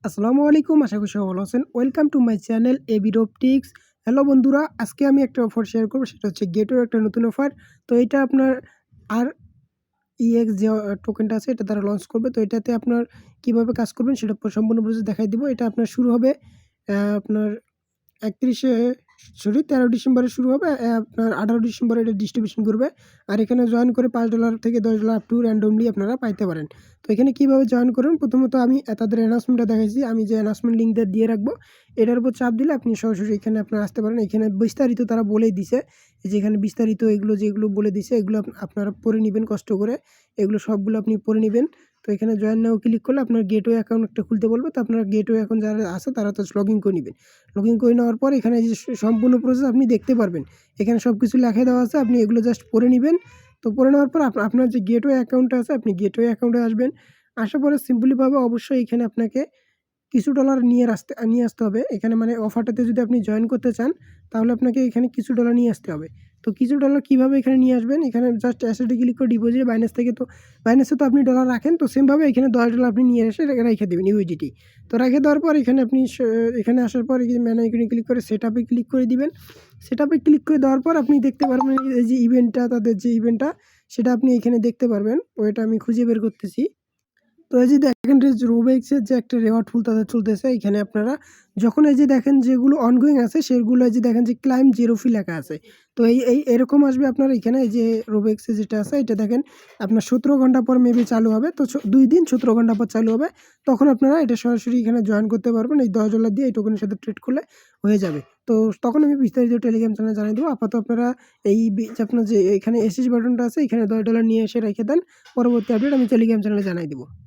আসসালামু আলাইকুম, আশা করি সবাই ভালো আছেন। Welcome to my channel AB robotics. Hello বন্ধুরা, আজকে আমি একটা অফার শেয়ার করব, সেটা হচ্ছে গেটের একটা নতুন অফার। তো এটা আপনার আর ইএক্স যে টোকেনটা আছে এটা তারা লঞ্চ করবে। তো এটাতে আপনার কিভাবে কাজ করবেন সেটা সম্পূর্ণ প্রসেস দেখাই দিব। এটা আপনার শুরু হবে আপনার 13 ডিসেম্বরে শুরু হবে। আপনার 18 ডিসেম্বরে এটা ডিস্ট্রিবিউশন করবে। আর এখানে জয়েন করে $5 থেকে $10 আপ টু র্যান্ডমলি আপনারা পাইতে পারেন। তো এখানে কীভাবে জয়েন করবেন, প্রথমত আমি তাদের অ্যানাউন্সমেন্টটা দেখাইছি। আমি যে অ্যানাউন্সমেন্ট লিঙ্কটা দিয়ে রাখবো, এটার উপর চাপ দিলে আপনি সরাসরি এখানে আপনারা আসতে পারেন। এখানে বিস্তারিত তারা বলেই দিছে, যে এখানে বিস্তারিত এগুলো যেগুলো বলে দিছে এগুলো আপনারা পড়ে নেবেন কষ্ট করে। এগুলো সবগুলো আপনি পড়ে নেবেন। তো এখানে জয়েন নাও ক্লিক করলে আপনার গেটওয়ে অ্যাকাউন্ট একটা খুলতে বলবে। তো আপনার গেটওয়ে অ্যাকাউন্ট যারা আছে তারা তো লগ ইন করে নেবেন। লগ ইন করে নেওয়ার পর এখানে যে সম্পূর্ণ প্রসেস আপনি দেখতে পারবেন। এখানে সব কিছু লেখা দেওয়া আছে, আপনি এগুলো জাস্ট পড়ে নেবেন। তো পড়ে নেওয়ার পর আপনার যে গেটওয়ে অ্যাকাউন্টটা আছে, আপনি গেটওয়ে অ্যাকাউন্টে আসবেন। আসার পরে সিম্পলিভাবে অবশ্যই এখানে আপনাকে কিছু ডলার নিয়ে আসতে হবে। এখানে মানে অফারটাতে যদি আপনি জয়েন করতে চান, তাহলে আপনাকে এখানে কিছু ডলার নিয়ে আসতে হবে। তো কিছু ডলার কীভাবে এখানে নিয়ে আসবেন, এখানে জাস্ট অ্যাসেটে ক্লিক করে ডিপোজিট বাইন্যান্সে তো আপনি ডলার রাখেন, তো সেমভাবে এখানে $10 আপনি নিয়ে এসে রেখে দেবেন ইউএসডিটি। তো রেখে দেওয়ার পর এখানে আপনি এখানে আসার পর ম্যান আইকনে ক্লিক করে সেটআপে ক্লিক করে দিবেন। সেটআপে ক্লিক করে দেওয়ার পর আপনি দেখতে পারবেন এই যে ইভেন্টটা, তাদের যে ইভেন্টটা সেটা আপনি এখানে দেখতে পারবেন। তো এটা আমি খুঁজে বের করতেছি। তো এই যে দেখেন রোবেক্সের যে একটা রেওয়ার্ড ফুল তাদের চলতেছে, এখানে আপনারা যখন এই যে দেখেন যেগুলো অনগোয়িং আছে সেগুলো এই যে দেখেন যে ক্লাইম 0 ফি লেখা আছে। তো এরকম আসবে আপনার এখানে এই যে রোবেক্সে যেটা আছে এটা দেখেন আপনার 17 ঘন্টা পর মেবি চালু হবে। তো 2 দিন 17 ঘন্টা পর চালু হবে। তখন আপনারা এটা সরাসরি এখানে জয়েন করতে পারবেন। এই $10 দিয়ে এই টোকেনের সাথে ট্রেড করলে হয়ে যাবে। তো তখন আমি বিস্তারিত টেলিগ্রাম চ্যানেলে জানিয়ে দেবো। আপাতত আপনারা আপনার যে এখানে এসএস বাটনটা আছে, এখানে $10 নিয়ে এসে রেখে দেন। পরবর্তী আপডেট আমি টেলিগ্রাম চ্যানেলে জানিয়ে দেবো।